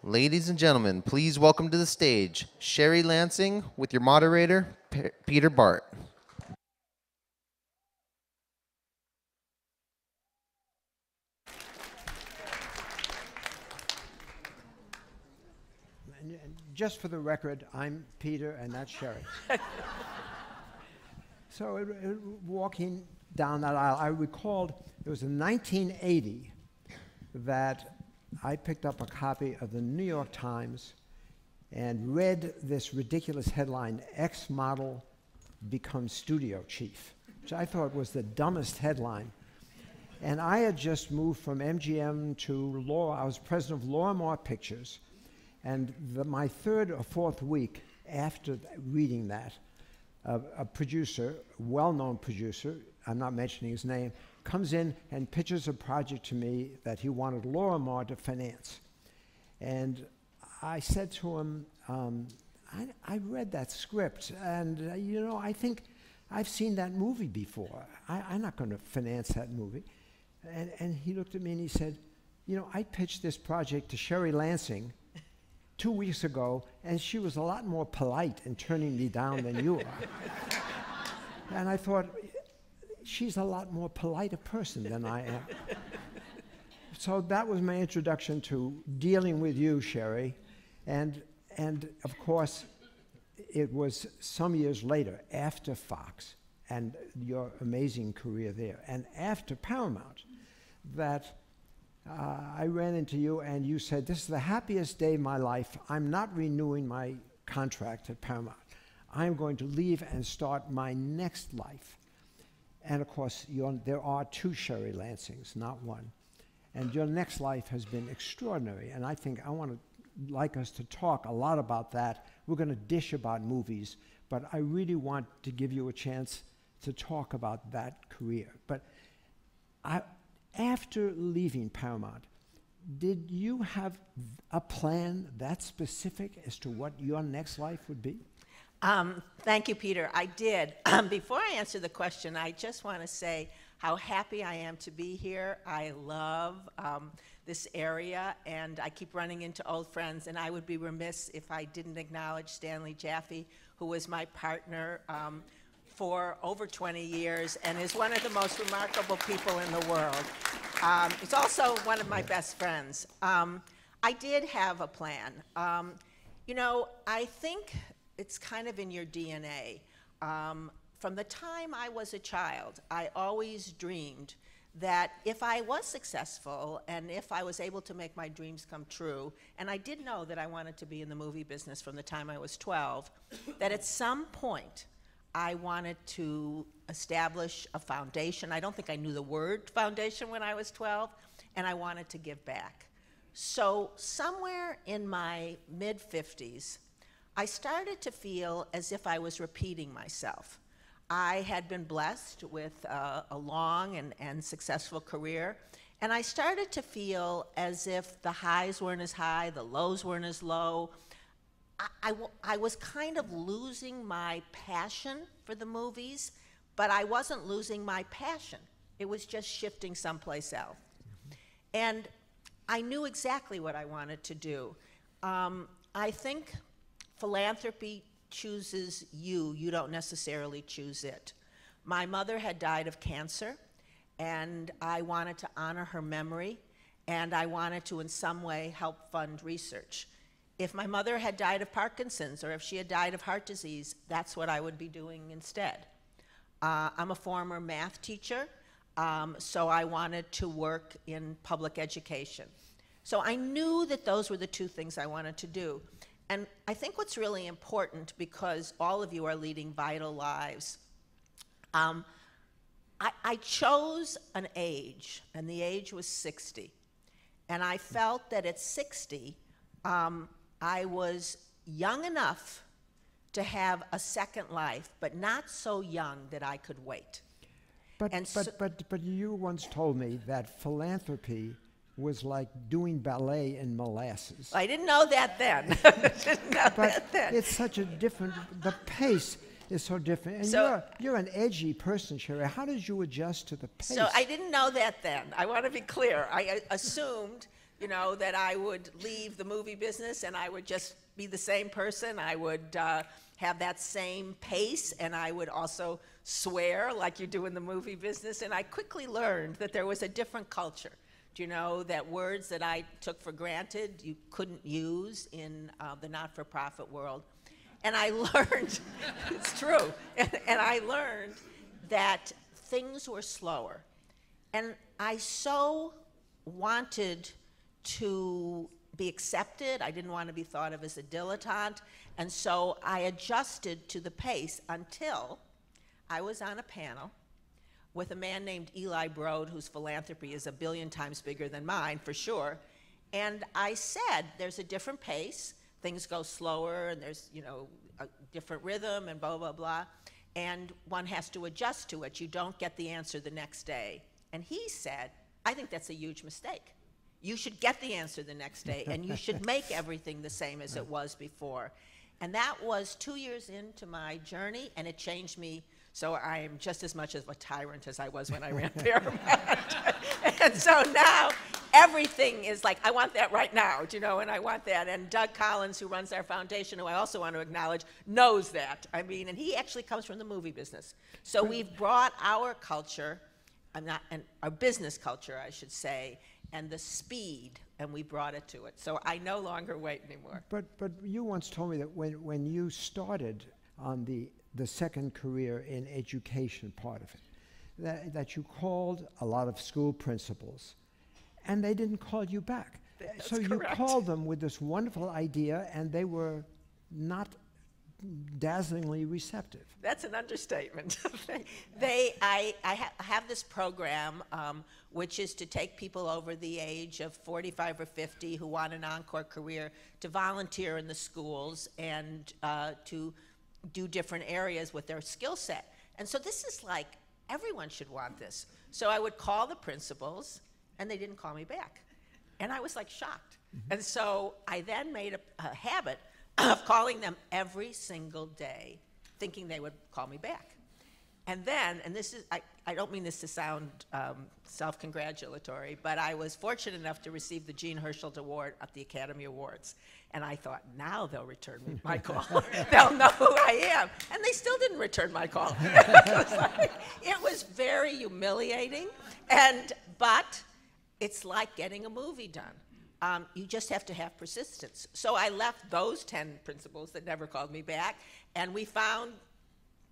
Ladies and gentlemen, please welcome to the stage Sherry Lansing with your moderator, Peter Bart. Just for the record, I'm Peter and that's Sherry. So walking down that aisle, I recalled it was in 1980 that I picked up a copy of the New York Times and read this ridiculous headline, "Ex-model becomes studio chief," which I thought was the dumbest headline. And I had just moved from MGM to Law. I was president of Lorimar Pictures. And my third or fourth week after reading that, a producer, well-known producer, I'm not mentioning his name, comes in and pitches a project to me that he wanted Lorimar to finance. And I said to him, I read that script, and you know, I think I've seen that movie before. I'm not going to finance that movie. And he looked at me and he said, you know, I pitched this project to Sherry Lansing 2 weeks ago, and she was a lot more polite in turning me down than you are. And I thought, she's a lot more polite a person than I am. So that was my introduction to dealing with you, Sherry. And of course, it was some years later, after Fox, and your amazing career there, and after Paramount, that I ran into you and you said, this is the happiest day of my life. I'm not renewing my contract at Paramount. I'm going to leave and start my next life. And of course, there are two Sherry Lansings, not one. And your next life has been extraordinary. And I think I want to like us to talk a lot about that. We're going to dish about movies, but I really want to give you a chance to talk about that career. But after leaving Paramount, did you have a plan that specific as to what your next life would be? Thank you, Peter. I did. Before I answer the question, I just want to say how happy I am to be here. I love this area, and I keep running into old friends, and I would be remiss if I didn't acknowledge Stanley Jaffe, who was my partner for over 20 years and is one of the most remarkable people in the world. He's also one of my best friends. I did have a plan. You know, I think it's kind of in your DNA. From the time I was a child, I always dreamed that if I was successful and if I was able to make my dreams come true, and I did know that I wanted to be in the movie business from the time I was 12, that at some point I wanted to establish a foundation. I don't think I knew the word foundation when I was 12, and I wanted to give back. So somewhere in my mid-50s, I started to feel as if I was repeating myself. I had been blessed with a long and successful career, and I started to feel as if the highs weren't as high, the lows weren't as low. I was kind of losing my passion for the movies, but I wasn't losing my passion. It was just shifting someplace else. And I knew exactly what I wanted to do. I think philanthropy chooses you. You don't necessarily choose it. My mother had died of cancer, and I wanted to honor her memory, and I wanted to in some way help fund research. If my mother had died of Parkinson's or if she had died of heart disease, that's what I would be doing instead. I'm a former math teacher, so I wanted to work in public education. So I knew that those were the two things I wanted to do. And I think what's really important, because all of you are leading vital lives, I chose an age, and the age was 60. And I felt that at 60, I was young enough to have a second life, but not so young that I could wait. But you once told me that philanthropy was like doing ballet in molasses. I didn't know that then. Didn't know that then. It's such a different, the pace is so different. And So- you're an edgy person, Sherry. How did you adjust to the pace? So I didn't know that then. I want to be clear. I assumed you know, that I would leave the movie business and I would just be the same person. I would have that same pace, and I would also swear like you do in the movie business. And I quickly learned that there was a different culture. Do you know that words that I took for granted you couldn't use in the not-for-profit world? And I learned, it's true, and I learned that things were slower. And I so wanted to be accepted. I didn't want to be thought of as a dilettante. And so I adjusted to the pace until I was on a panel with a man named Eli Broad, whose philanthropy is 1 billion times bigger than mine, for sure. And I said, there's a different pace. Things go slower, and there's, you know, a different rhythm, and blah, blah, blah. And one has to adjust to it. You don't get the answer the next day. And he said, I think that's a huge mistake. You should get the answer the next day, and you should make everything the same as it was before. And that was 2 years into my journey, and it changed me. So I am just as much of a tyrant as I was when I ran Paramount. And so now everything is like, I want that right now, you know, and I want that. And Doug Collins, who runs our foundation, who I also want to acknowledge, knows that. I mean, and he actually comes from the movie business. So we've brought our culture, our business culture, I should say, and the speed, and we brought it to it. So I no longer wait anymore. But you once told me that when you started on the second career in education part of it, that you called a lot of school principals, and they didn't call you back. That's so correct. You called them with this wonderful idea, and they were not dazzlingly receptive. That's an understatement. I have this program, which is to take people over the age of 45 or 50 who want an encore career to volunteer in the schools and to do different areas with their skill set. And so this is like, everyone should want this. So I would call the principals, and they didn't call me back. And I was like shocked. Mm-hmm. And so I then made a habit of calling them every single day, thinking they would call me back. And then, and this is, I don't mean this to sound self-congratulatory, but I was fortunate enough to receive the Jean Hersholt Award at the Academy Awards. And I thought, now they'll return me my call. They'll know who I am. And they still didn't return my call. It was very humiliating, but it's like getting a movie done. You just have to have persistence. So I left those 10 principals that never called me back, and we found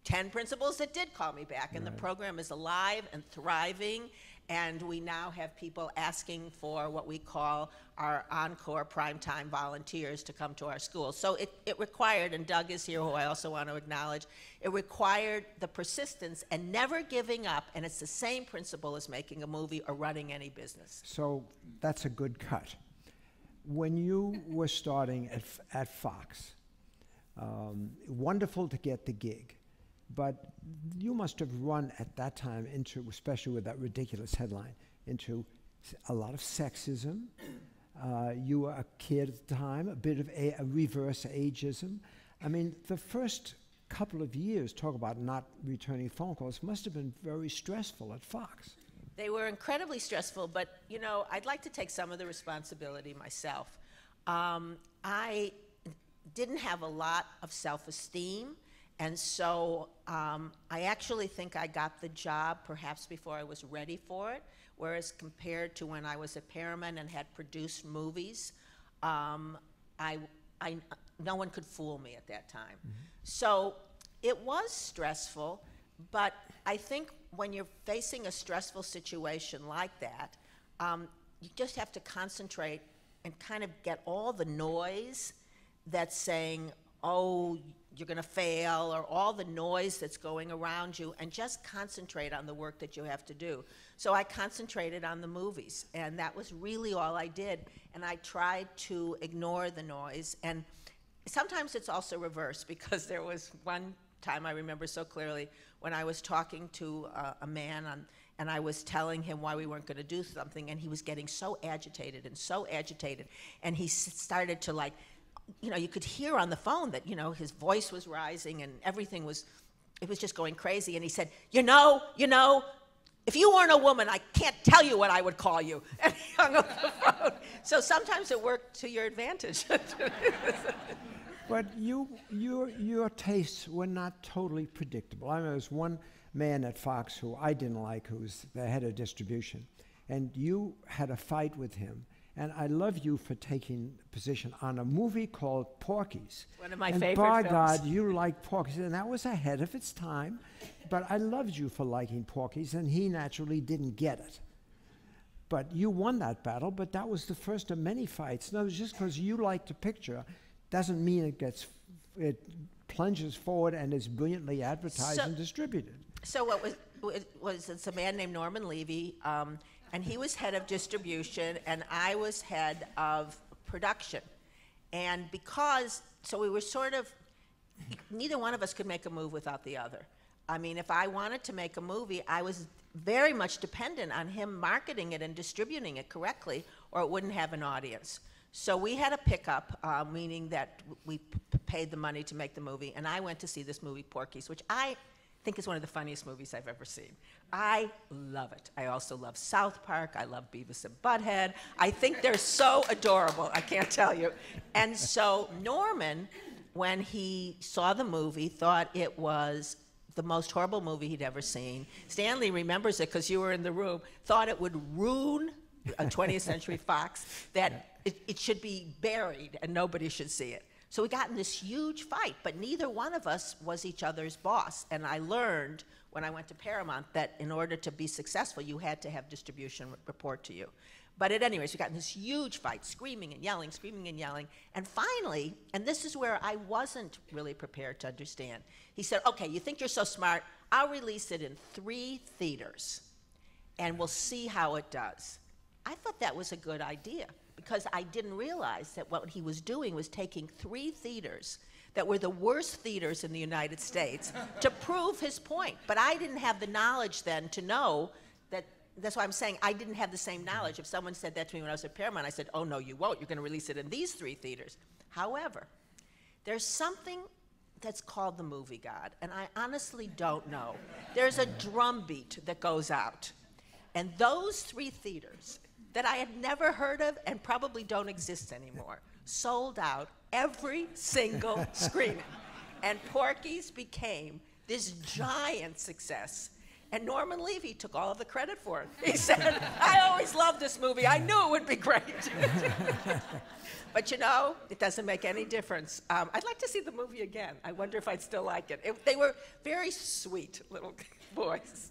10 principals that did call me back. And the program is alive and thriving, and we now have people asking for what we call our encore primetime volunteers to come to our schools. So it required, and Doug is here, who I also want to acknowledge, it required the persistence and never giving up, and it's the same principle as making a movie or running any business. So that's a good cut. When you were starting at Fox, wonderful to get the gig, but you must have run at that time into, especially with that ridiculous headline, into a lot of sexism. You were a kid at the time, a bit of a reverse ageism. I mean, the first couple of years, talk about not returning phone calls, must have been very stressful at Fox. They were incredibly stressful, but you know, I'd like to take some of the responsibility myself. I didn't have a lot of self-esteem, and so I actually think I got the job perhaps before I was ready for it, whereas compared to when I was at Paramount and had produced movies, no one could fool me at that time. Mm-hmm. So it was stressful, but I think when you're facing a stressful situation like that, you just have to concentrate and kind of get all the noise that's saying, oh, you're going to fail, or all the noise that's going around you, and just concentrate on the work that you have to do. So I concentrated on the movies, and that was really all I did, and I tried to ignore the noise. And sometimes it's also reversed, because there was one time I remember so clearly when I was talking to a man and I was telling him why we weren't going to do something, and he was getting so agitated, and he started to, like, you know, you could hear on the phone that, you know, his voice was rising and everything was, it was just going crazy. And he said, you know, if you weren't a woman, I can't tell you what I would call you. And he hung up the phone. So sometimes it worked to your advantage. But your tastes were not totally predictable. I mean, there was one man at Fox who I didn't like, who was the head of distribution, and you had a fight with him. And I love you for taking a position on a movie called Porkys. One of my and favorite by films. God, you liked Porkys, and that was ahead of its time. But I loved you for liking Porkys, and he naturally didn't get it. But you won that battle, but that was the first of many fights. No, just because you liked a picture doesn't mean it plunges forward and is brilliantly advertised and distributed. So what was it's a man named Norman Levy, and he was head of distribution, and I was head of production. And so we were sort of, neither one of us could make a move without the other. I mean, if I wanted to make a movie, I was very much dependent on him marketing it and distributing it correctly, or it wouldn't have an audience. So we had a pickup, meaning that we paid the money to make the movie, and I went to see this movie, Porkys, which I think is one of the funniest movies I've ever seen. I love it. I also love South Park. I love Beavis and Butthead. I think they're so adorable, I can't tell you. And so Norman, when he saw the movie, thought it was the most horrible movie he'd ever seen. Stanley remembers it because you were in the room, thought it would ruin a 20th Century Fox, that it should be buried and nobody should see it. So we got in this huge fight, but neither one of us was each other's boss. And I learned when I went to Paramount that in order to be successful, you had to have distribution report to you. But at any rate, we got in this huge fight, screaming and yelling, screaming and yelling. And finally, and this is where I wasn't really prepared to understand, he said, okay, you think you're so smart, I'll release it in 3 theaters, and we'll see how it does. I thought that was a good idea, because I didn't realize that what he was doing was taking 3 theaters that were the worst theaters in the United States to prove his point. But I didn't have the knowledge then to know that. That's why I'm saying I didn't have the same knowledge. If someone said that to me when I was at Paramount, I said, oh, no, you won't. You're going to release it in these 3 theaters. However, there's something that's called the movie god, and I honestly don't know. There's a drumbeat that goes out. And those 3 theaters that I had never heard of and probably don't exist anymore sold out every single screening. And Porky's became this giant success. And Norman Levy took all of the credit for it. He said, I always loved this movie. I knew it would be great. But you know, it doesn't make any difference. I'd like to see the movie again. I wonder if I'd still like it. They were very sweet little boys.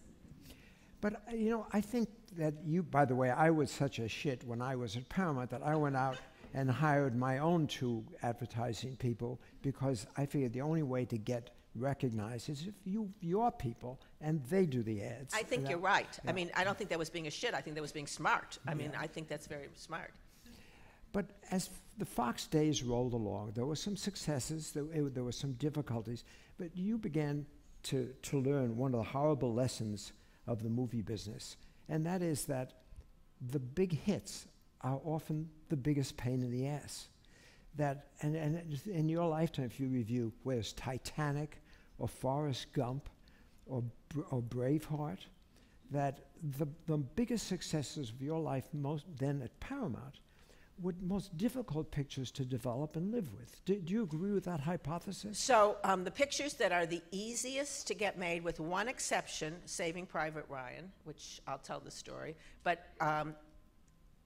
But, you know, I think that you, by the way, I was such a shit when I was at Paramount that I went out and hired my own 2 advertising people, because I figured the only way to get recognized is if your people and they do the ads. I think you're right. Yeah. I mean, I don't think that was being a shit. I think that was being smart. I mean, I think that's very smart. But as the Fox days rolled along, there were some successes, there were some difficulties, but you began to learn one of the horrible lessons of the movie business, and that is that the big hits are often the biggest pain in the ass. That, and in your lifetime, if you review, whether it's Titanic or Forrest Gump or Braveheart, that the biggest successes of your life then at Paramount were most difficult pictures to develop and live with. Do you agree with that hypothesis? So the pictures that are the easiest to get made, with one exception, Saving Private Ryan, which I'll tell the story, but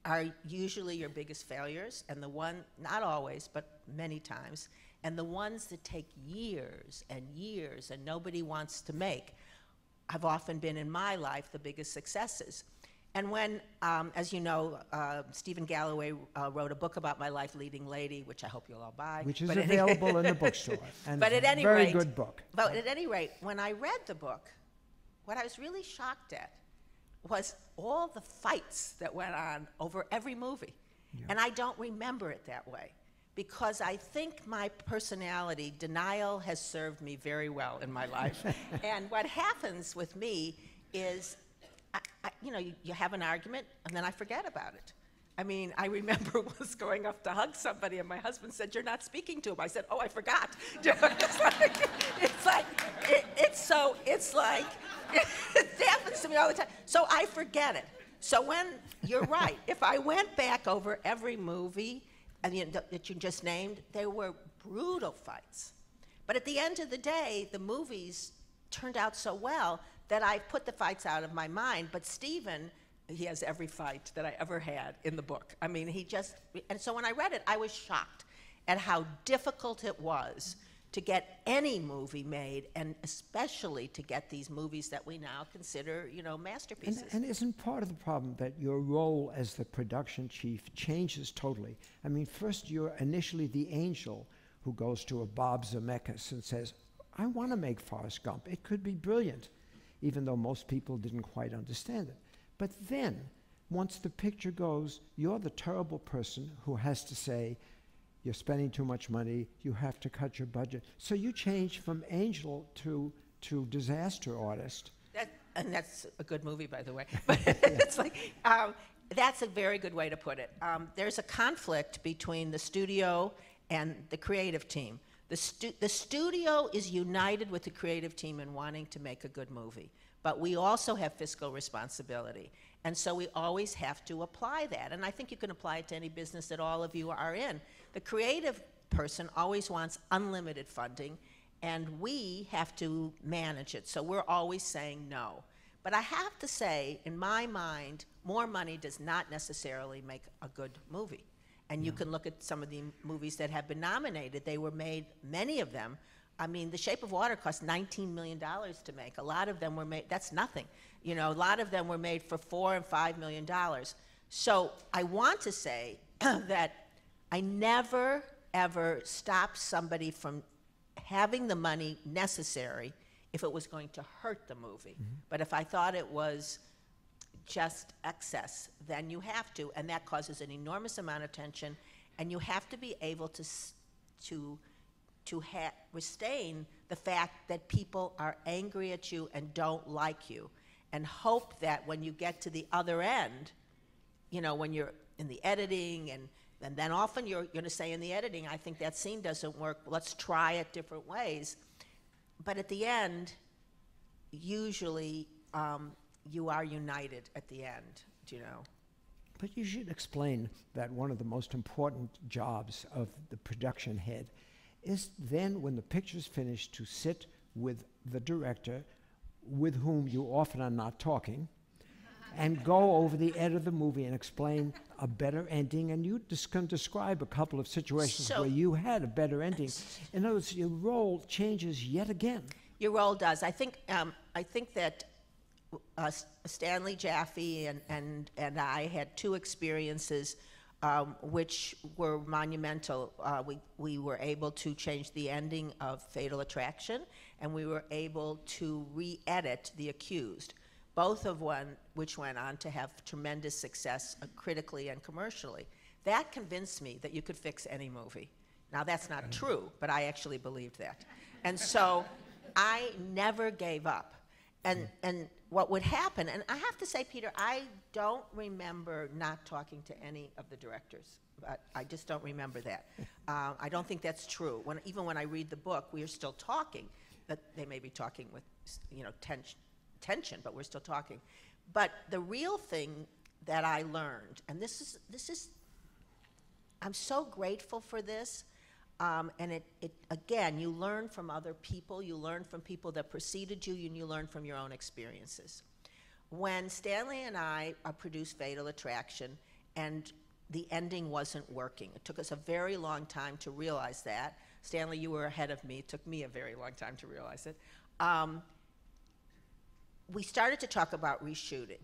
are usually your biggest failures, and the one, not always, but many times, and the ones that take years and years and nobody wants to make have often been, in my life, the biggest successes. And when, as you know, Stephen Galloway wrote a book about my life, Leading Lady, which I hope you'll all buy. Which is available in the bookstore. And but at any very rate, good book. But at any rate, when I read the book, what I was really shocked at was all the fights that went on over every movie. Yeah. And I don't remember it that way, because I think my personality, denial, has served me very well in my life. And what happens with me is, you know, you have an argument, and then I forget about it. I mean, I remember once going up to hug somebody, and my husband said, "You're not speaking to him." I said, "Oh, I forgot." It's like It happens to me all the time. So I forget it. So when, you're right, if I went back over every movie that you just named, they were brutal fights. But at the end of the day, the movies turned out so well that I put the fights out of my mind. But Stephen, he has every fight that I ever had in the book. I mean, and so when I read it, I was shocked at how difficult it was to get any movie made, and especially to get these movies that we now consider, masterpieces. And isn't part of the problem that your role as the production chief changes totally? I mean, first you're initially the angel who goes to a Bob Zemeckis and says, I want to make Forrest Gump. It could be brilliant, even though most people didn't quite understand it. But then, once the picture goes, you're the terrible person who has to say, you're spending too much money, you have to cut your budget. So you change from angel to disaster artist. And that's a good movie, by the way. But it's like, that's a very good way to put it. There's a conflict between the studio and the creative team. The studio is united with the creative team in wanting to make a good movie. But we also have fiscal responsibility. And so we always have to apply that. And I think you can apply it to any business that all of you are in. The creative person always wants unlimited funding, and we have to manage it. So we're always saying no. But I have to say, in my mind, more money does not necessarily make a good movie. And you can look at some of the movies that have been nominated. They were made, many of them. I mean, The Shape of Water cost $19 million to make. A lot of them were made, that's nothing. A lot of them were made for $4 and $5 million. So I want to say that I never, ever stopped somebody from having the money necessary if it was going to hurt the movie. But if I thought it was just excess, then you have to, and that causes an enormous amount of tension, and you have to be able to restrain the fact that people are angry at you and don't like you, and hope that when you get to the other end, when you're in the editing, and then often you're going to say in the editing, I think that scene doesn't work, let's try it different ways. But at the end, usually you are united at the end, But you should explain that one of the most important jobs of the production head is then, when the picture's finished, to sit with the director, with whom you often are not talking, and go over the end of the movie and explain a better ending. And you can describe a couple of situations where you had a better ending. In other words, your role changes yet again. Your role does. I think that Stanley Jaffe and I had two experiences which were monumental. We were able to change the ending of Fatal Attraction, and we were able to re-edit The Accused, both of which went on to have tremendous success critically and commercially. That convinced me that you could fix any movie. Now, that's not true, but I actually believed that. And so I never gave up. And what would happen, and I have to say, Peter, I don't remember not talking to any of the directors. I just don't remember that. I don't think that's true. Even when I read the book, we are still talking. But they may be talking with, tension, but we're still talking. But the real thing that I learned, and this is, I'm so grateful for this. And it again, you learn from other people, you learn from people that preceded you, and you learn from your own experiences. When Stanley and I produced Fatal Attraction, and the ending wasn't working, it took us a very long time to realize that. Stanley, you were ahead of me. It took me a very long time to realize it. We started to talk about reshooting.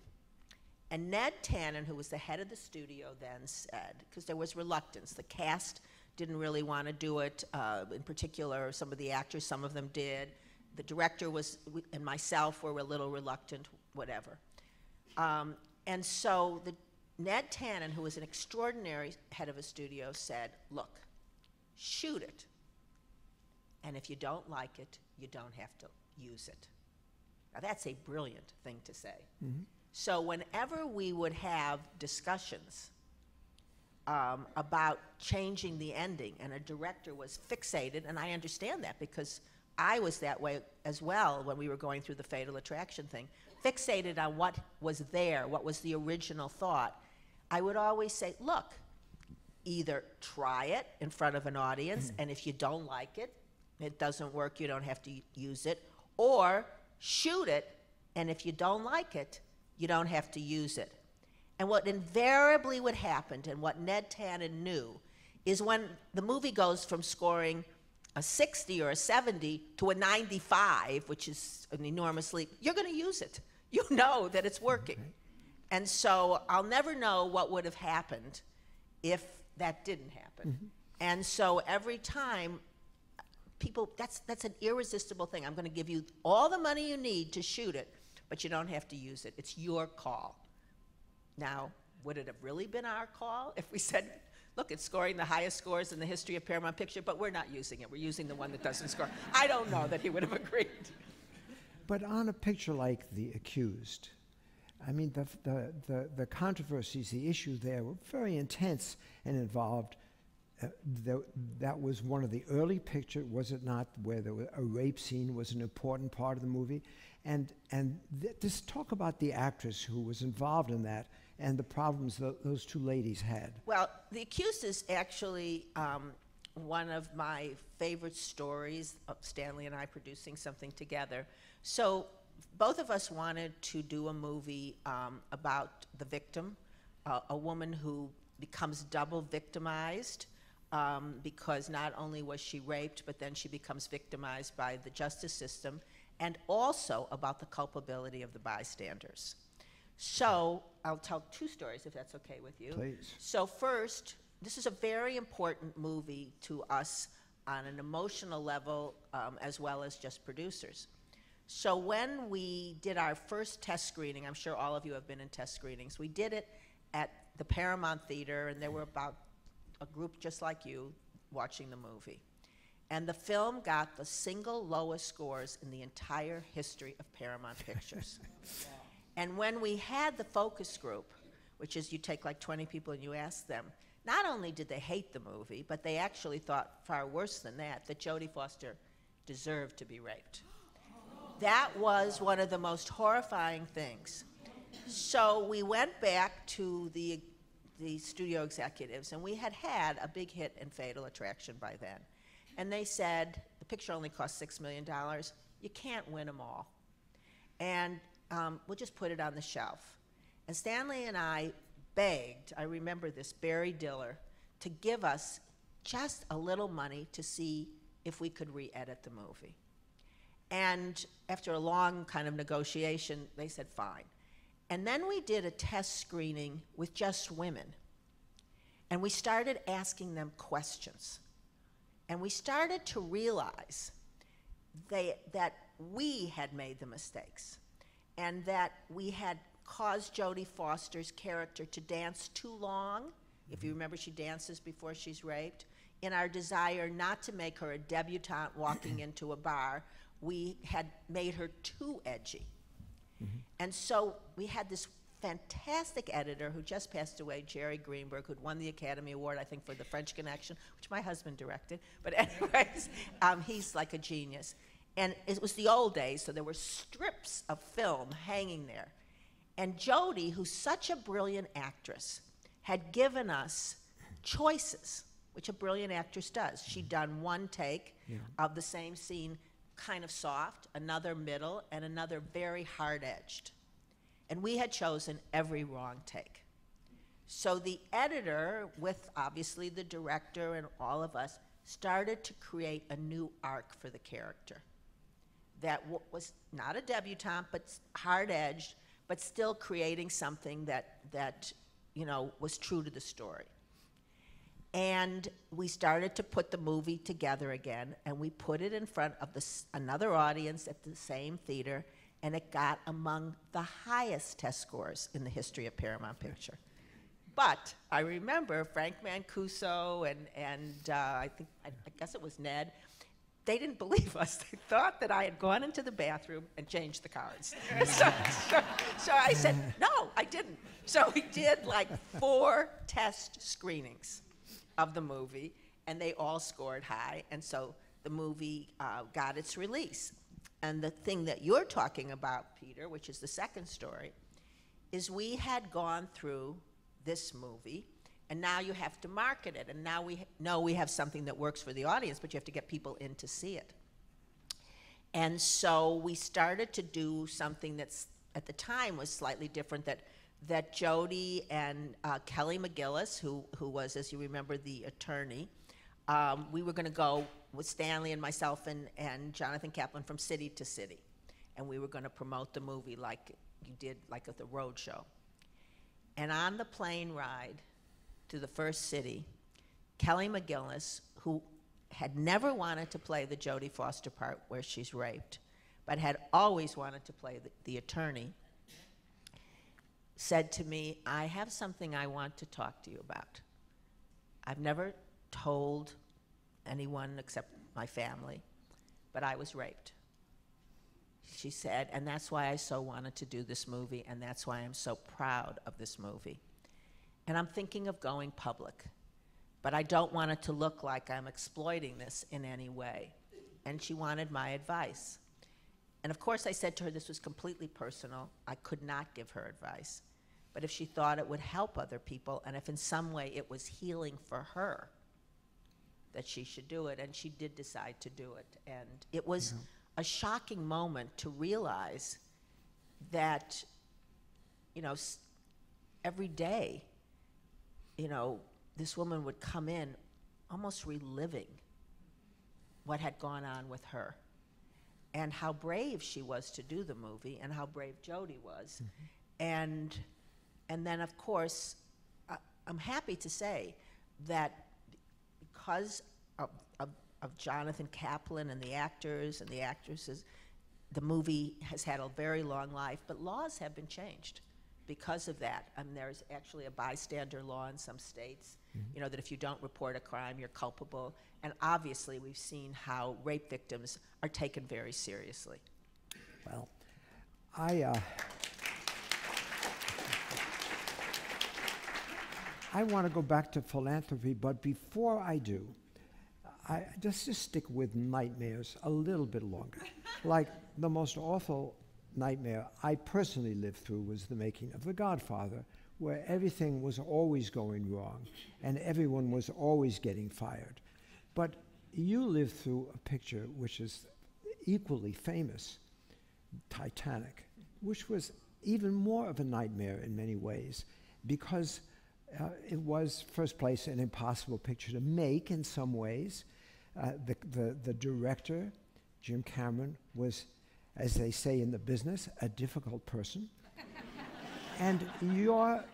And Ned Tannen, who was the head of the studio then, said, because there was reluctance, the cast didn't really want to do it. In particular, some of the actors, some of them did. The director and myself were a little reluctant, whatever. And so Ned Tannen, who was an extraordinary head of a studio, said, look, shoot it. And if you don't like it, you don't have to use it. Now, that's a brilliant thing to say. Mm-hmm. So whenever we would have discussions about changing the ending, and a director was fixated, and I understand that because I was that way as well when we were going through the Fatal Attraction thing, fixated on what was there, what was the original thought. I would always say, look, either try it in front of an audience, and if you don't like it, it doesn't work, you don't have to use it, or shoot it, and if you don't like it, you don't have to use it. And what invariably would happen, and what Ned Tannen knew, is when the movie goes from scoring a 60 or a 70 to a 95, which is an enormous leap, you're going to use it. You know that it's working. And so I'll never know what would have happened if that didn't happen. And so every time, people, that's an irresistible thing. I'm going to give you all the money you need to shoot it, but you don't have to use it. It's your call. Now, would it have really been our call if we said, look, it's scoring the highest scores in the history of Paramount Picture, but we're not using it. We're using the one that doesn't score. I don't know that he would have agreed. But on a picture like The Accused, I mean, the controversies, the issues there were very intense and involved. That was one of the early pictures, was it not, where a rape scene was an important part of the movie? And just talk about the actress who was involved in that and the problems those two ladies had. Well, The Accused is actually one of my favorite stories of Stanley and I producing something together. So both of us wanted to do a movie about the victim, a woman who becomes double victimized because not only was she raped, but then she becomes victimized by the justice system, and also about the culpability of the bystanders. So I'll tell two stories, if that's okay with you. Please. So first, this is a very important movie to us on an emotional level as well as just producers. So when we did our first test screening, I'm sure all of you have been in test screenings, we did it at the Paramount Theater, and there were about a group just like you watching the movie. And the film got the single lowest scores in the entire history of Paramount Pictures. And when we had the focus group, which is you take like 20 people and you ask them, not only did they hate the movie, but they actually thought far worse than that Jodie Foster deserved to be raped. That was one of the most horrifying things. So we went back to the studio executives, and we had had a big hit in Fatal Attraction by then. And they said, the picture only cost $6 million. You can't win them all. And we'll just put it on the shelf. And Stanley and I begged, I remember this, Barry Diller, to give us just a little money to see if we could re-edit the movie. And after a long kind of negotiation, they said, fine. And then we did a test screening with just women. And we started asking them questions. And we started to realize that we had made the mistakes, and that we had caused Jodie Foster's character to dance too long. If you remember, she dances before she's raped. In our desire not to make her a debutante walking into a bar, we had made her too edgy. And so we had this fantastic editor who just passed away, Jerry Greenberg, who'd won the Academy Award, I think, for The French Connection, which my husband directed. But anyways, he's like a genius. And it was the old days, so there were strips of film hanging there. And Jodie, who's such a brilliant actress, had given us choices, which a brilliant actress does. She'd done one take of the same scene, kind of soft, another middle, and another very hard-edged. And we had chosen every wrong take. So the editor, with obviously the director and all of us, started to create a new arc for the character that was not a debutante, but hard-edged, but still creating something that was true to the story. And we started to put the movie together again, and we put it in front of another audience at the same theater, and it got among the highest test scores in the history of Paramount Picture. But I remember Frank Mancuso and I guess it was Ned, they didn't believe us. They thought that I had gone into the bathroom and changed the cards. So I said, no, I didn't. So we did like 4 test screenings of the movie, and they all scored high. And so the movie got its release. And the thing that you're talking about, Peter, which is the second story, is we had gone through this movie, and now you have to market it. And now we know we have something that works for the audience, but you have to get people in to see it. And so we started to do something that's, at the time, was slightly different, that Jody and Kelly McGillis, who was, as you remember, the attorney, we were going to go with Stanley and myself and Jonathan Kaplan from city to city. And we were going to promote the movie like you did, like at the road show. And on the plane ride to the first city, Kelly McGillis, who had never wanted to play the Jodie Foster part where she's raped, but had always wanted to play the attorney, said to me, I have something I want to talk to you about. I've never told anyone except my family, but I was raped. She said, and that's why I so wanted to do this movie, and that's why I'm so proud of this movie. And I'm thinking of going public, but I don't want it to look like I'm exploiting this in any way. And she wanted my advice. And of course I said to her this was completely personal. I could not give her advice. But if she thought it would help other people, and if in some way it was healing for her, that she should do it, and she did decide to do it. And it was a shocking moment to realize that, you know, every day, you know, this woman would come in almost reliving what had gone on with her, and how brave she was to do the movie, and how brave Jodie was. And then, of course, I'm happy to say that because of Jonathan Kaplan and the actors and the actresses, the movie has had a very long life, but laws have been changed because of that. There's actually a bystander law in some states, you know, that if you don't report a crime, you're culpable. And obviously, we've seen how rape victims are taken very seriously. Well, I want to go back to philanthropy, but before I do, I just stick with nightmares a little bit longer. Like the most awful nightmare I personally lived through was the making of The Godfather, where everything was always going wrong and everyone was always getting fired. But you lived through a picture which is equally famous, Titanic, which was even more of a nightmare in many ways, because it was, first place, an impossible picture to make in some ways. The director, Jim Cameron, was, as they say in the business, a difficult person. And your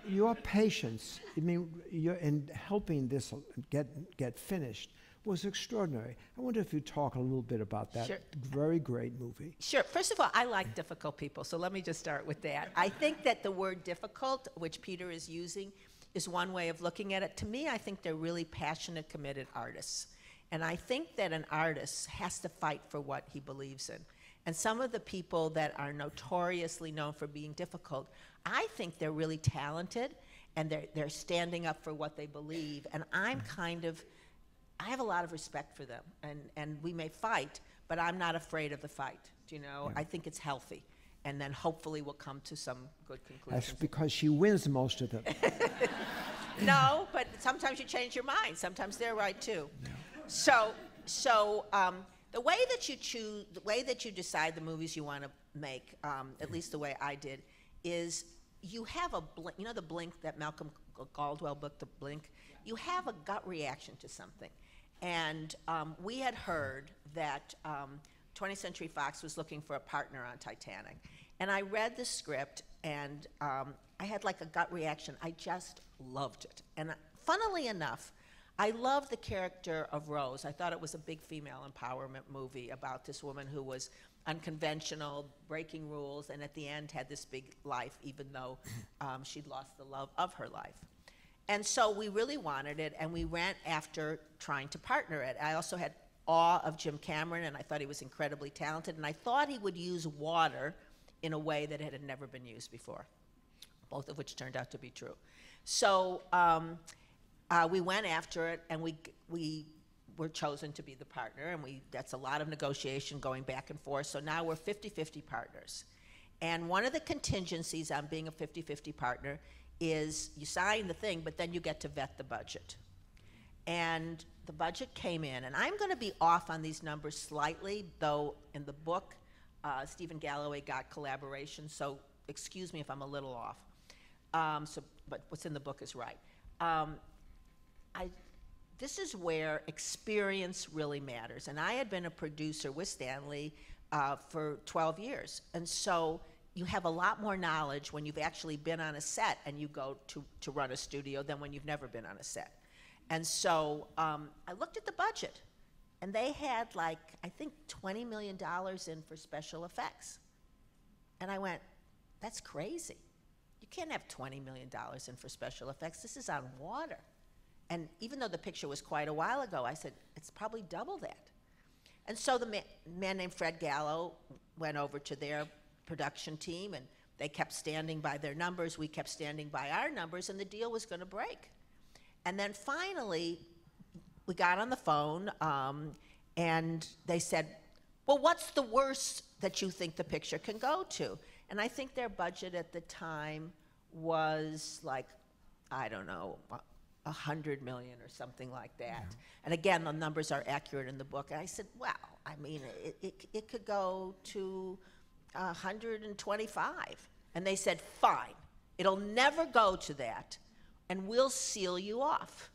patience, I mean, in helping this get finished, was extraordinary. I wonder if you'd talk a little bit about that very great movie. Sure. First of all, I like difficult people, so let me just start with that. I think that the word difficult, which Peter is using, is one way of looking at it. To me, I think they're really passionate, committed artists. And I think that an artist has to fight for what he believes in. And some of the people that are notoriously known for being difficult, I think they're really talented, and they're standing up for what they believe. And I have a lot of respect for them. And we may fight, but I'm not afraid of the fight. Do you know? I think it's healthy. And then hopefully we'll come to some good conclusions. That's because she wins most of them. No, but sometimes you change your mind. Sometimes they're right too. No. So the way that you choose, the way that you decide the movies you want to make, at least the way I did, is you have you know the Blink, that Malcolm Gladwell book, The Blink? You have a gut reaction to something. And we had heard that 20th Century Fox was looking for a partner on Titanic. And I read the script, and I had like a gut reaction. I just loved it. And funnily enough, I loved the character of Rose. I thought it was a big female empowerment movie about this woman who was unconventional, breaking rules, and at the end had this big life, even though she'd lost the love of her life. And so we really wanted it, and we went after trying to partner it. I also had awe of Jim Cameron, and I thought he was incredibly talented, and I thought he would use water in a way that it had never been used before, both of which turned out to be true. So we went after it, and we were chosen to be the partner, and that's a lot of negotiation going back and forth. So now we're 50-50 partners. And one of the contingencies on being a 50-50 partner is you sign the thing, but then you get to vet the budget. And the budget came in, and I'm going to be off on these numbers slightly, though in the book, Stephen Galloway got collaboration, so excuse me if I'm a little off. But what's in the book is right. This is where experience really matters. And I had been a producer with Stanley for 12 years. And so you have a lot more knowledge when you've actually been on a set and you go to run a studio than when you've never been on a set. And so I looked at the budget, and they had like, I think $20 million in for special effects. And I went, that's crazy. You can't have $20 million in for special effects. This is on water. And even though the picture was quite a while ago, I said, it's probably double that. And so the man named Fred Gallo went over to their production team, and they kept standing by their numbers. We kept standing by our numbers, and the deal was going to break. And then finally, we got on the phone, and they said, well, what's the worst that you think the picture can go to? And I think their budget at the time was like, I don't know, 100 million or something like that. Yeah. And again, the numbers are accurate in the book. And I said, well, I mean, it could go to 125. And they said, fine, it'll never go to that, and we'll seal you off.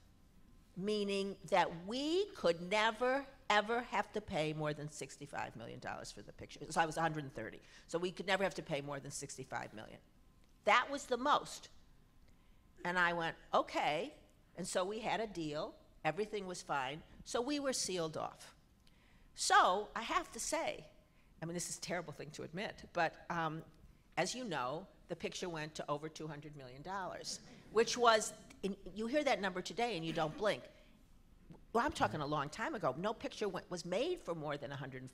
Meaning that we could never, ever have to pay more than $65 million for the picture. So I was 130. So we could never have to pay more than $65 million. That was the most. And I went, okay. And so we had a deal. Everything was fine. So we were sealed off. So I have to say, I mean, this is a terrible thing to admit, but as you know, the picture went to over $200 million, which was, you hear that number today and you don't blink. Well, I'm talking a long time ago. No picture was made for more than $120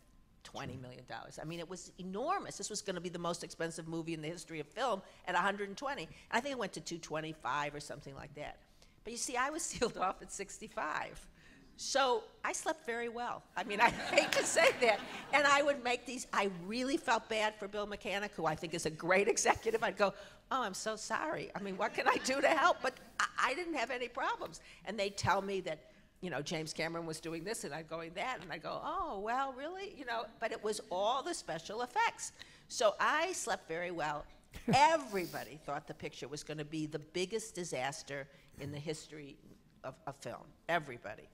million. I mean, it was enormous. This was going to be the most expensive movie in the history of film at 120. I think it went to 225 or something like that. But you see, I was sealed off at 65. So I slept very well. I mean, I hate to say that. And I would make these, I really felt bad for Bill Mechanic, who I think is a great executive. I'd go, oh, I'm so sorry. I mean, what can I do to help? But I didn't have any problems. And they'd tell me that, you know, James Cameron was doing this, and I'd going that, and I'd go, oh, well, really? You know, but it was all the special effects. So I slept very well. Everybody thought the picture was going to be the biggest disaster in the history of film. Everybody.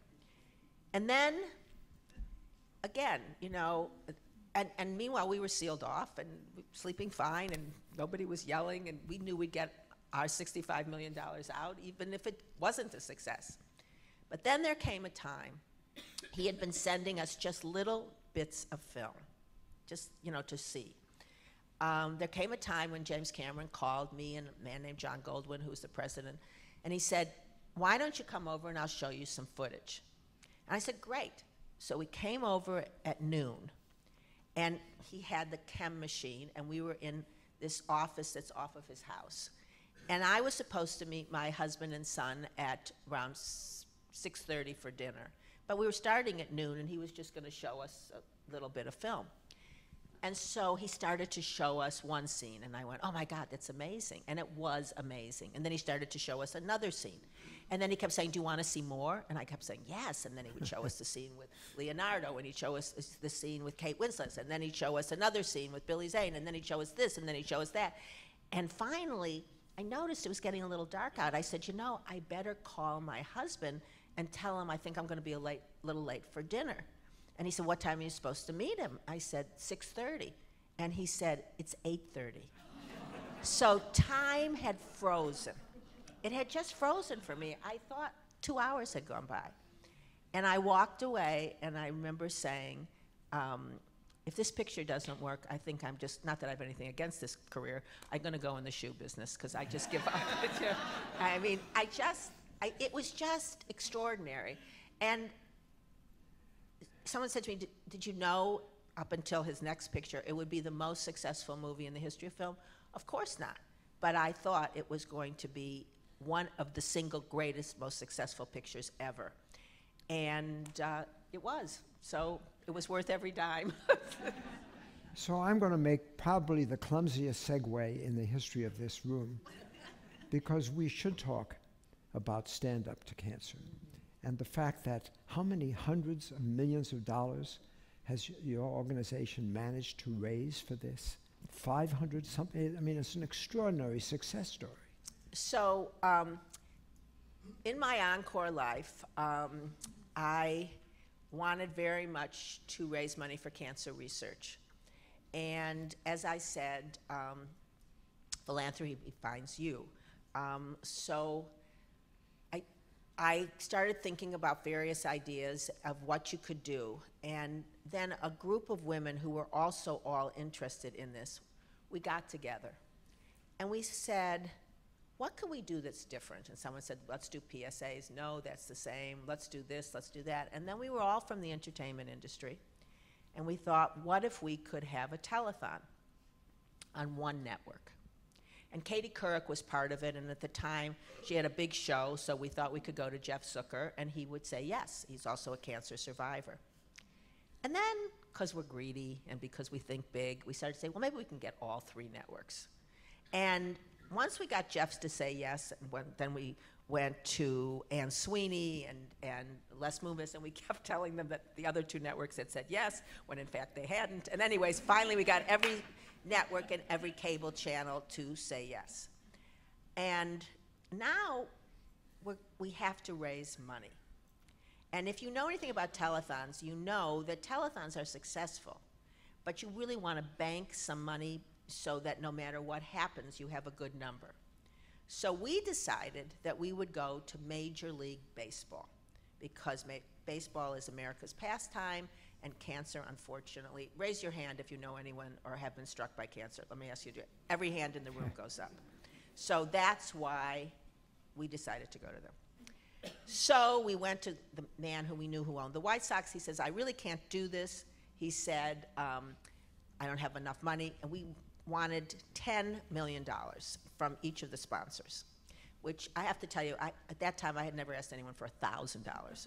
And then, again, you know, and meanwhile, we were sealed off and sleeping fine, and nobody was yelling, and we knew we'd get our $65 million out, even if it wasn't a success. But then there came a time, he had been sending us just little bits of film, just, you know, to see. There came a time when James Cameron called me and a man named John Goldwyn, who was the president, and he said, why don't you come over and I'll show you some footage? And I said, great. So we came over at noon, and he had the chem machine, and we were in this office that's off of his house. And I was supposed to meet my husband and son at around 6:30 for dinner. But we were starting at noon, and he was just going to show us a little bit of film. And so he started to show us one scene, and I went, oh my God, that's amazing. And it was amazing. And then he started to show us another scene. And then he kept saying, do you want to see more? And I kept saying, yes. And then he would show us the scene with Leonardo, and he'd show us the scene with Kate Winslet, and then he'd show us another scene with Billy Zane, and then he'd show us this, and then he'd show us that. And finally, I noticed it was getting a little dark out. I said, you know, I better call my husband and tell him I think I'm going to be a little late for dinner. And he said, what time are you supposed to meet him? I said, 6:30. And he said, it's 8:30. So time had frozen. It had just frozen for me. I thought 2 hours had gone by. And I walked away, and I remember saying, if this picture doesn't work, I think I'm just, not that I have anything against this career, I'm going to go in the shoe business, because I just give up. I mean, it was just extraordinary. And someone said to me, did you know up until his next picture it would be the most successful movie in the history of film? Of course not. But I thought it was going to be one of the single greatest, most successful pictures ever. And it was. So it was worth every dime. So I'm going to make probably the clumsiest segue in the history of this room, because we should talk about stand-up to cancer and the fact that how many hundreds of millions of dollars has your organization managed to raise for this? 500 something? I mean, it's an extraordinary success story. So in my encore life, I wanted very much to raise money for cancer research. And as I said, philanthropy finds you. So I started thinking about various ideas of what you could do. And then a group of women who were also all interested in this, we got together. And we said, what can we do that's different? And someone said, let's do PSAs. No, that's the same. Let's do this, let's do that. And then we were all from the entertainment industry. And we thought, what if we could have a telethon on one network? And Katie Couric was part of it, and at the time, she had a big show, so we thought we could go to Jeff Zucker, and he would say yes. He's also a cancer survivor. And then, because we're greedy and because we think big, we started to say, well, maybe we can get all 3 networks. And once we got Jeff's to say yes, then we went to Ann Sweeney and Les Moonves, and we kept telling them that the other 2 networks had said yes, when in fact they hadn't. And anyways, finally we got every network and every cable channel to say yes. And now we have to raise money. And if you know anything about telethons, you know that telethons are successful, but you really want to bank some money so that no matter what happens, you have a good number. So we decided that we would go to Major League Baseball, because baseball is America's pastime, and cancer, unfortunately, raise your hand if you know anyone or have been struck by cancer. Let me ask you, every hand in the room goes up. So that's why we decided to go to them. So we went to the man who we knew who owned the White Sox. He says, I really can't do this. He said, I don't have enough money. And we wanted $10 million from each of the sponsors, which I have to tell you, at that time I had never asked anyone for $1,000.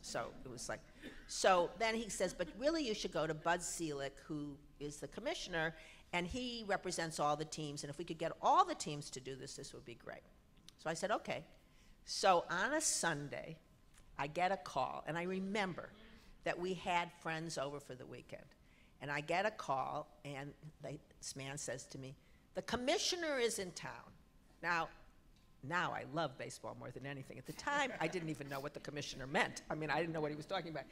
So it was like, so then he says, but really you should go to Bud Selig, who is the commissioner, and he represents all the teams, and if we could get all the teams to do this, this would be great. So I said, okay. So on a Sunday, I get a call, and I remember that we had friends over for the weekend. And I get a call, and this man says to me, the commissioner is in town. Now I love baseball more than anything. At the time, I didn't even know what the commissioner meant. I mean, I didn't know what he was talking about.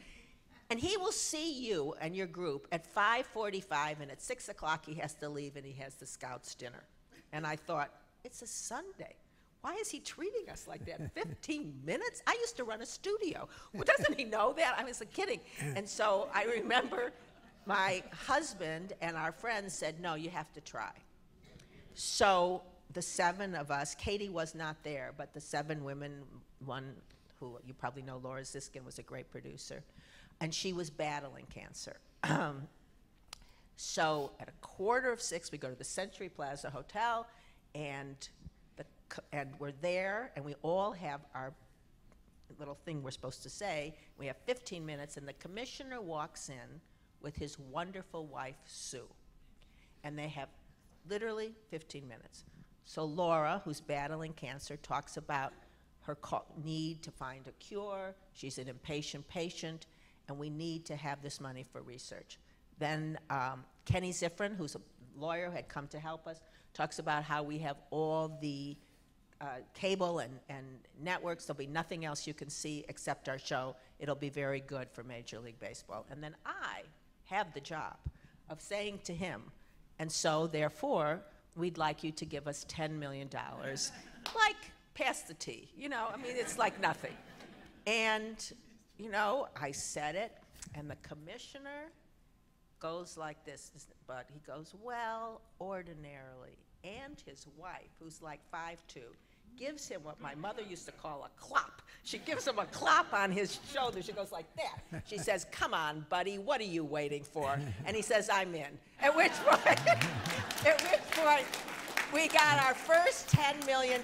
And he will see you and your group at 5:45, and at 6 o'clock he has to leave, and he has the scouts dinner. And I thought, it's a Sunday. Why is he treating us like that? 15 minutes? I used to run a studio. Well, doesn't he know that? I was kidding. And so I remember my husband and our friends said, no, you have to try. So the 7 of us, Katie was not there, but the 7 women, one who you probably know, Laura Ziskin, was a great producer, and she was battling cancer. So at 5:45, we go to the Century Plaza Hotel, and we're there, and we all have our little thing we're supposed to say. We have 15 minutes, and the commissioner walks in with his wonderful wife, Sue, and they have literally 15 minutes. So Laura, who's battling cancer, talks about her need to find a cure. She's an impatient patient, and we need to have this money for research. Then Kenny Ziffrin, who's a lawyer, had come to help us, talks about how we have all the cable and networks. There'll be nothing else you can see except our show. It'll be very good for Major League Baseball. And then I have the job of saying to him, and so therefore, we'd like you to give us $10 million, like pass the tea, you know, I mean, it's like nothing. And, you know, I said it, and the commissioner goes like this, but he goes, well, ordinarily, and his wife, who's like 5'2", gives him what my mother used to call a clop. She gives him a clop on his shoulder. She goes like that. She says, come on, buddy, what are you waiting for? And he says, I'm in. At which point, we got our first $10 million,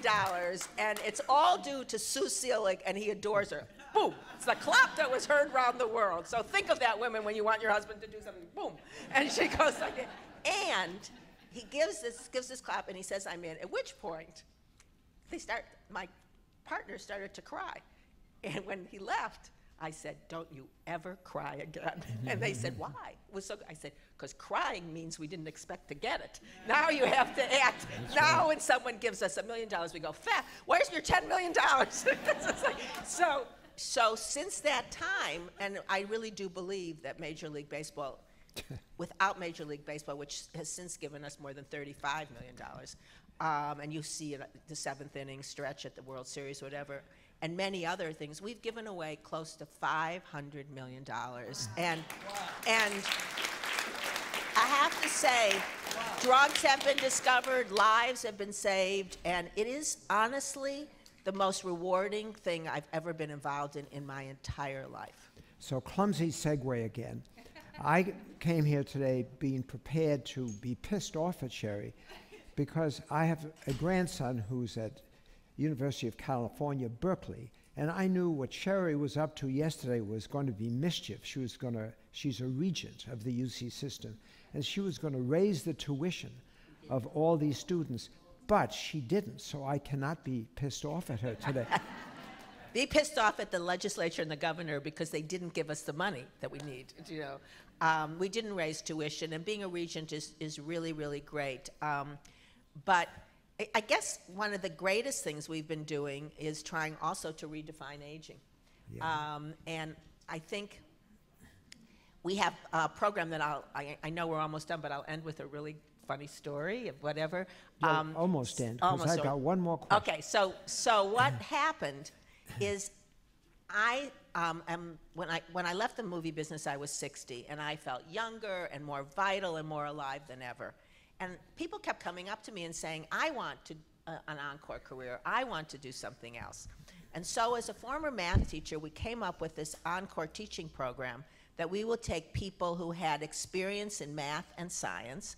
and it's all due to Sue Selig, and he adores her. boom. It's the clap that was heard around the world. So think of that, women, when you want your husband to do something, boom. And she goes like that. And he gives this clap, and he says, I'm in. At which point, my partner started to cry. And when he left, I said, don't you ever cry again. And they said, why? It was so good. I said, because crying means we didn't expect to get it. Now you have to act. That's now right. When someone gives us $1 million, we go, where's your $10 million? So since that time, and I really do believe that Major League Baseball, without Major League Baseball, which has since given us more than $35 million, and you see it, the 7th inning stretch at the World Series, whatever, and many other things, we've given away close to $500 million. And I have to say, drugs have been discovered, lives have been saved, and it is honestly the most rewarding thing I've ever been involved in my entire life. So clumsy segue again. I came here today being prepared to be pissed off at Sherry because I have a grandson who's at University of California, Berkeley, and I knew what Sherry was up to yesterday was going to be mischief. She's a regent of the UC system, and she was going to raise the tuition of all these students, but she didn't, so I cannot be pissed off at her today. Be pissed off at the legislature and the governor because they didn't give us the money that we need, you know. We didn't raise tuition, and being a regent is really, really great. But I guess one of the greatest things we've been doing is trying also to redefine aging. Yeah. And I think we have a program that I know we're almost done, but I'll end with a really funny story of whatever. Almost end, because I've got one more question. Okay, so what happened is when I left the movie business, I was 60, and I felt younger and more vital and more alive than ever. And people kept coming up to me and saying, I want an encore career. I want to do something else. And so as a former math teacher, we came up with this encore teaching program that we will take people who had experience in math and science,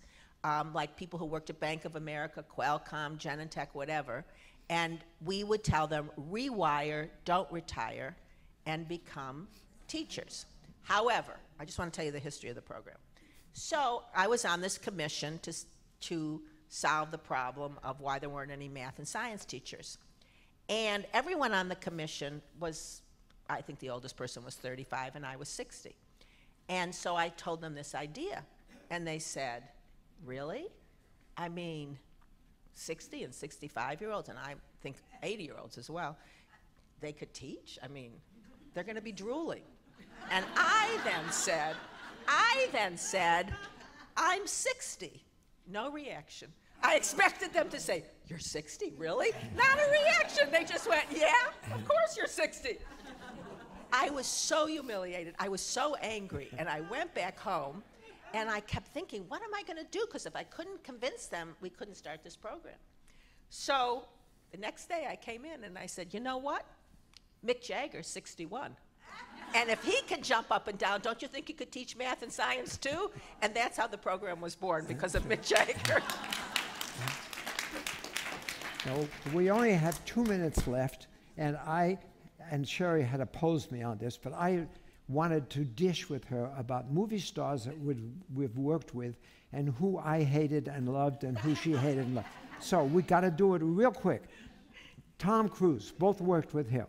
like people who worked at Bank of America, Qualcomm, Genentech, whatever, and we would tell them, rewire, don't retire, and become teachers. However, I just want to tell you the history of the program. So I was on this commission to solve the problem of why there weren't any math and science teachers. And everyone on the commission was, I think the oldest person was 35 and I was 60. And so I told them this idea. And they said, really? I mean, 60 and 65-year-olds, and I think 80-year-olds as well, they could teach? I mean, they're going to be drooling. And I then said, I'm 60. No reaction. I expected them to say, you're 60, really? Not a reaction. They just went, yeah, of course you're 60. I was so humiliated. I was so angry. And I went back home, and I kept thinking, what am I going to do? Because if I couldn't convince them, we couldn't start this program. So the next day I came in, and I said, you know what? Mick Jagger's 61. And if he can jump up and down, don't you think he could teach math and science too? And that's how the program was born, because of Mick Jagger. No, we only have 2 minutes left, and Sherry had opposed me on this, but I wanted to dish with her about movie stars that we've worked with and who I hated and loved and who she hated and loved. So we got to do it real quick. Tom Cruise, both worked with him.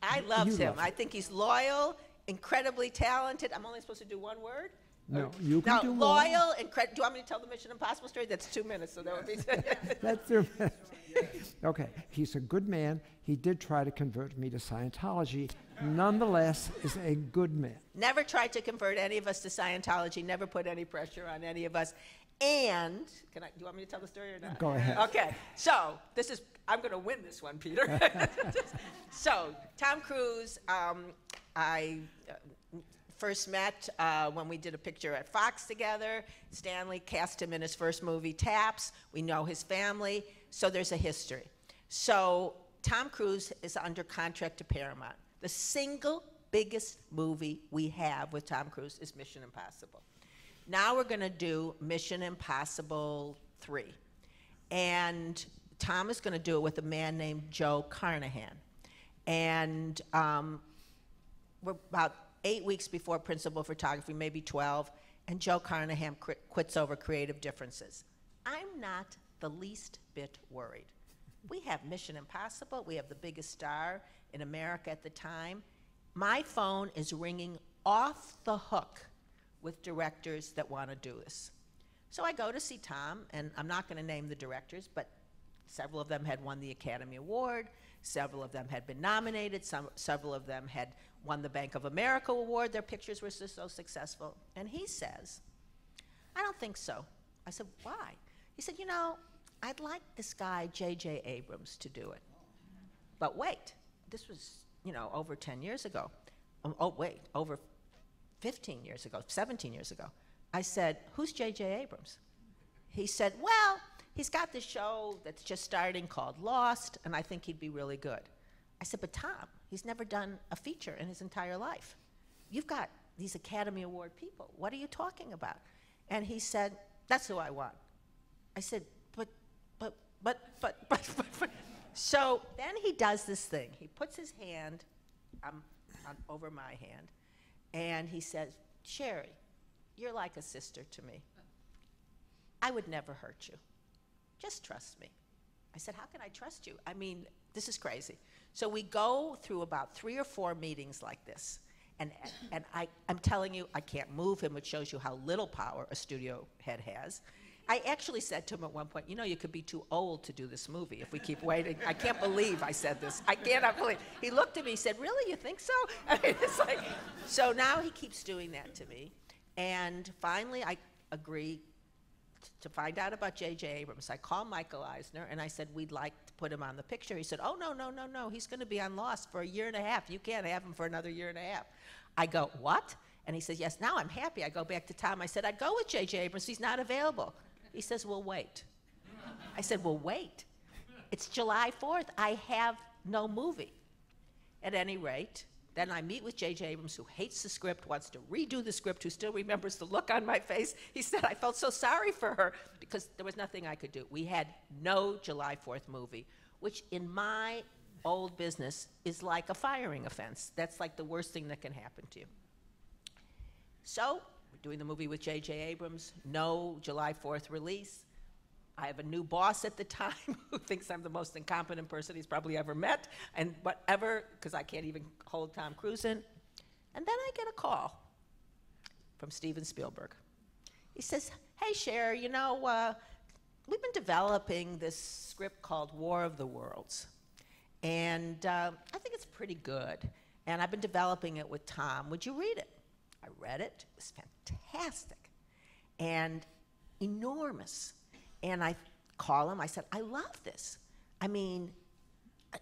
I loved him. I think he's loyal, incredibly talented. I'm only supposed to do one word? No, you can do loyal, do you want me to tell the Mission Impossible story? That's 2 minutes, so that would be... That's 2 minutes. Okay, he's a good man. He did try to convert me to Scientology. Nonetheless, is a good man. Never tried to convert any of us to Scientology, never put any pressure on any of us. And, do you want me to tell the story or not? Go ahead. Okay, so I'm going to win this one, Peter. So, Tom Cruise, I first met when we did a picture at Fox together. Stanley cast him in his first movie, Taps. We know his family, so there's a history. So, Tom Cruise is under contract to Paramount. The single biggest movie we have with Tom Cruise is Mission Impossible. Now we're going to do Mission Impossible 3. And Tom is going to do it with a man named Joe Carnahan. And we're about 8 weeks before principal photography, maybe 12, and Joe Carnahan quits over creative differences. I'm not the least bit worried. We have Mission Impossible. We have the biggest star in America at the time. My phone is ringing off the hook with directors that want to do this. So I go to see Tom, and I'm not going to name the directors, but several of them had won the Academy Award, several of them had been nominated, several of them had won the Bank of America Award. Their pictures were so successful. And he says, I don't think so. I said, why? He said, you know, I'd like this guy, J.J. Abrams, to do it. But wait, this was, you know, over 10 years ago. Oh, wait, over 15 years ago, 17 years ago. I said, who's J.J. Abrams? He said, well, he's got this show that's just starting called Lost, and I think he'd be really good. I said, but Tom, he's never done a feature in his entire life. You've got these Academy Award people. What are you talking about? And he said, that's who I want. I said, but. So then he does this thing. He puts his hand over my hand, and he says, Sherry, you're like a sister to me. I would never hurt you. Just trust me. I said, how can I trust you? I mean, this is crazy. So we go through about 3 or 4 meetings like this. And I'm telling you, I can't move him, which shows you how little power a studio head has. I actually said to him at one point, you know, you could be too old to do this movie if we keep waiting. I can't believe I said this. I cannot believe. He looked at me, he said, really, you think so? I mean, it's like, so now he keeps doing that to me. And finally, I agree to find out about J.J. Abrams. I called Michael Eisner, and I said, we'd like to put him on the picture. He said, oh, no. He's going to be on Lost for 1.5 years. You can't have him for another 1.5 years. I go, what? And he says, yes, now I'm happy. I go back to Tom. I said, I'd go with J.J. Abrams. He's not available. He says, well, wait. I said, well, wait. It's July 4th. I have no movie. At any rate, then I meet with J.J. Abrams, who hates the script, wants to redo the script, who still remembers the look on my face. He said, I felt so sorry for her because there was nothing I could do. We had no July 4th movie, which in my old business is like a firing offense. That's like the worst thing that can happen to you. So we're doing the movie with J.J. Abrams, no July 4th release. I have a new boss at the time who thinks I'm the most incompetent person he's probably ever met, and whatever, because I can't even hold Tom Cruise in. And then I get a call from Steven Spielberg. He says, hey, Cher, you know, we've been developing this script called War of the Worlds, and I think it's pretty good, and I've been developing it with Tom. Would you read it? I read it. It was fantastic and enormous. And I call him. I said, I love this. I mean,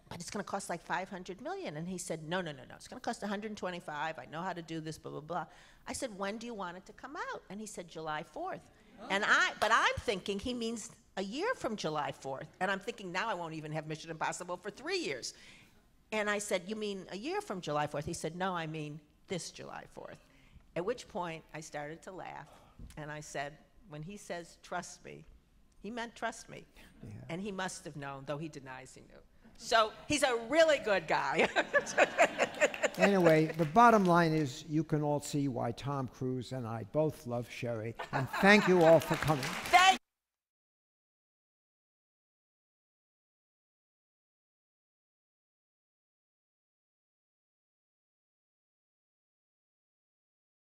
but it's going to cost like $500 million. And he said, no. It's going to cost 125. I know how to do this, blah, blah, blah. I said, when do you want it to come out? And he said, July 4th. Oh. But I'm thinking he means a year from July 4th. And I'm thinking now I won't even have Mission Impossible for 3 years. And I said, you mean a year from July 4th? He said, no, I mean this July 4th. At which point I started to laugh. And I said, when he says, trust me, he meant trust me. Yeah. And he must have known, though he denies he knew. So he's a really good guy. Anyway, the bottom line is you can all see why Tom Cruise and I both love Sherry. And thank you all for coming. Thank